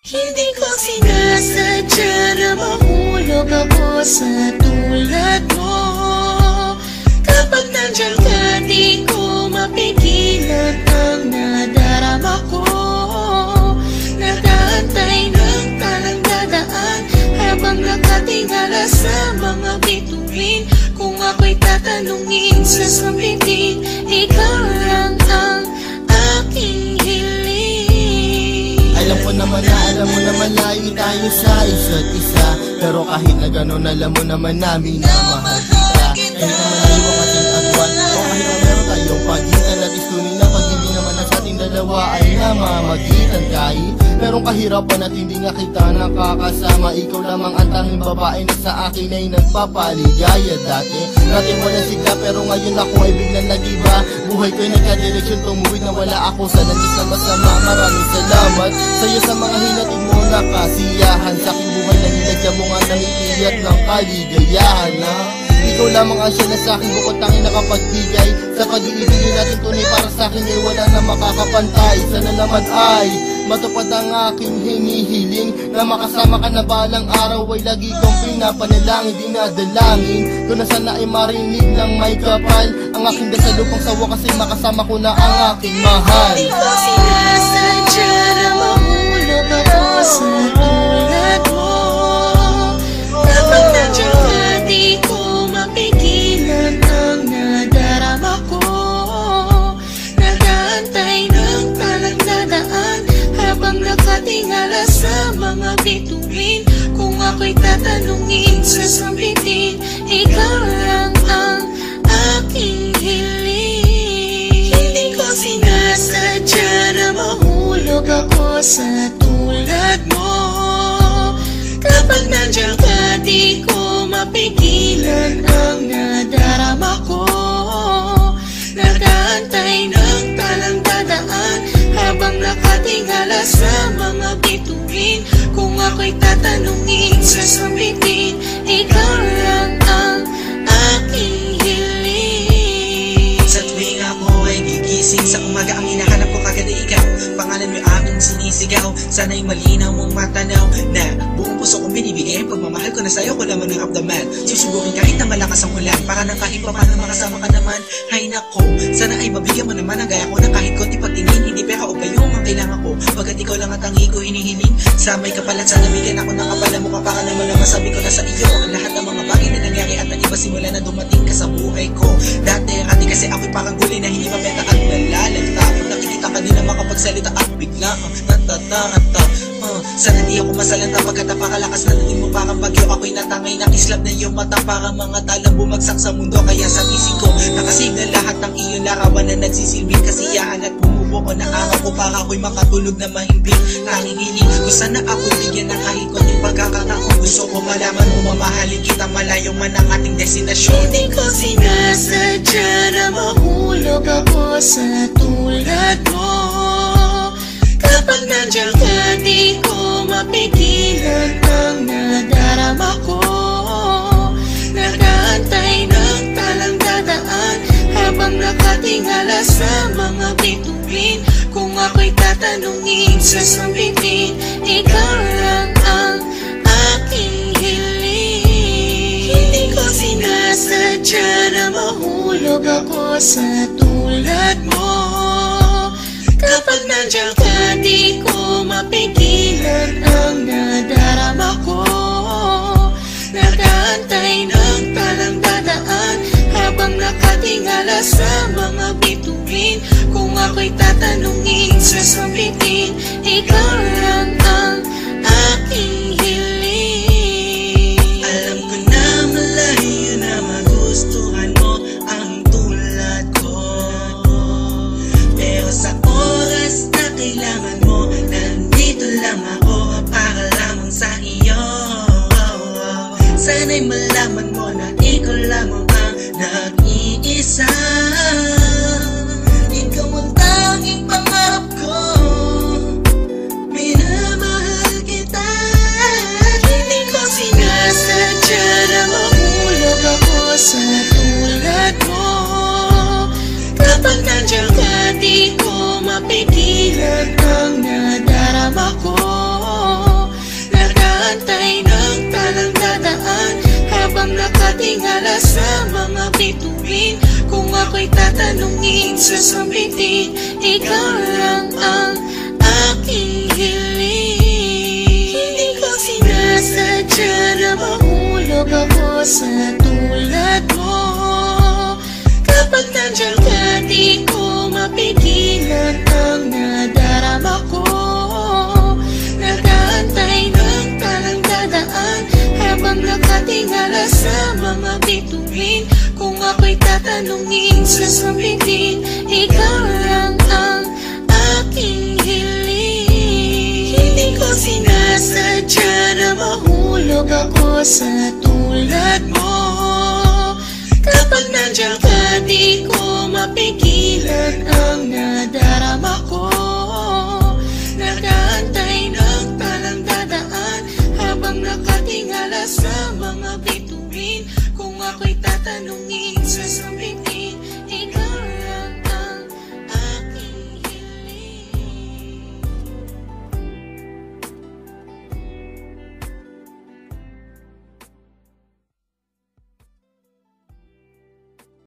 Hindi ko sinasadya na mahulog ako sa tulad mo. Kapag nandyan ka, di ko mapigilan ang nadarama ko. Nag-aantay ng talang dadaan habang nakatingala sa mga bituin. Kung ako'y tatanungin, sasabihin, ikaw lang ang aking hiling. Alam ko naman na, alam mo naman layo tayo sa isa't isa. Pero kahit na gano'n, alam mo naman namin na mahal kita. Kahit naman naiwan kasing agwan, o kahit na meron tayong pagitan, at istunin na pag-ibig naman na sa ating dalawa ay namamagitan. Kahit merong kahirapan at hindi nga kita nakakasama, ikaw lamang ang tanging babae na sa akin ay nagpapaligaya. Dati natin walang sigla, pero ngayon ako ay biglang nag-iba. Buhay ko'y nagka-direksyon, tumuwid na wala ako sa landas na masama. Maraming salamat sa'yo sa mga hinatid mo na kasiyahan. Sa aking buhay na nilagyan mo nga ng itiyat ng kaligayahan na ikaw lamang ang siya na sa'kin, bukod tanging nakapagbigay. Sa pag-iibigin natin tunay para sa'kin ay wala na makakapantay. Sana naman ay matupad ang aking hinihiling, na makasama ka na balang araw ay lagi kong pinapanalangin. Dinadalangin ko na sana ay marinig ng may kapal ang aking dasal upang sa wakas ay makasama ko na ang aking mahal. Hindi ko sinasadya na mahulog ako sa tulad mo. Kapag nandyan ka, di ko mapigilan ang nadarama ko. Nag-aantay ng talang dadaan habang nakatingala sa mga bituin. Kung ako'y tatanungin, sasabihin, ikaw lang ang aking hiling. Hindi ko sinasadya na mahulog ako sa tulad mo. Kapag nandyan ka, di ko mapigilan ang nadarama ko. Nag-aantay ng talang dadaan habang nakatingala sa mga bituin. Kung ako'y tatanungin, sasabihin, ikaw lang ang aking hiling. Sa tuwing ako ay gigising sa umaga, ang hinahanap ko kagad ay ikaw. Pangalan mo'y aking sinisigaw, sana'y malinaw mong matanaw na buong puso kong binibigay. Pagmamahal ko na sa'yo, ko naman ng abdaman. Susubukin kahit na malakas ang ulan, para nang kahit pa paano makasama ka naman. Hay nako, sana ay mabigyan mo naman ang gaya ko na kahit konti pagtingin. Hindi pera o payong ang kailangan ko, pagkat ikaw lang ang tangi ko hinihiling. Sa may kapalan, sana bigyan ako ng kapala mo. Kapaka naman na masabi ko na sa iyo ang lahat ng mga bagay na nangyari at nag-iba simula na dumating ka sa buhay ko. Dati kasi ako'y parang guli na hindi mapeta at nalalagta. Nakikita ka din na makapagsalita at bigla natataranta. Sana di ako masalanta pagkat napakalakas na dating mo parang bagyo. Ako'y natangay na kislap na iyong mata, parang mga talang bumagsak sa mundo. Kaya sa isip ko nakasignal lahat ng iyong larawan na nagsisilbing kasiyahan at bumubuo na araw ko para ako'y makatulog na mahimbing. Tanging hiling ko sana ako'y bigyan ng kahit konting pagkakataon. Gusto ko malaman mo mamahalin kita malayo man ang ating destinasyon. Hindi ko sinasadya na mahulog ako sa tulad mo. Kapag nandyan ka, di ko mapigilan ang nadarama ko. Nag-aantay ng talang dadaan habang nakatingala sa mga bituin. Kung ako'y tatanungin, sasabihin, ikaw lang ang aking hiling. Hindi ko sinasadya na mahulog ako sa tulad mo. Kapag nandyan ka, di ko mapigilan ang nadarama ko. Nag-aantay ng talang dadaan habang nakatingala sa mga bituin. Kung ako'y tatanungin, sasabihin, ikaw lang ang aking hiling. Alam ko na malayo na magustuhan mo ang tulad ko, pero sa oras na kailangan mo, nandito lang ako para lamang sa iyo. Sana'y malaman mo na ikaw lamang ang nag-iisa. Ikaw ang tanging pangarap ko, minamahal kita. Hindi ko sinasadya na mahulog ako sa tulad mo. Kapag nandyan ka, di ko mapigilan ang nadarama ko. nakatingala sa mga bituin. Kung ako'y tatanungin sa sambitin, ikaw lang ang aking hiling. Hindi ko sinasadya na mahulog ako sa tulad mo. Kapag nandiyan ka, di ko mapigilan ang nadarama ko. Nag-aantay ng talang dadaan habang nakatingala sa mga bituin. Kung ako'y tatanungin sa sambitin, ikaw lang ang aking hiling. Hindi ko sinasadya na mahulog ako sa tulad mo. Kapag nandiyan ka, di ko mapigilan ang nadarama ko. Nag-aantay ng talang dadaan habang nakatingala sa mga bituin. Kung ako'y tatanungin sa sambitin,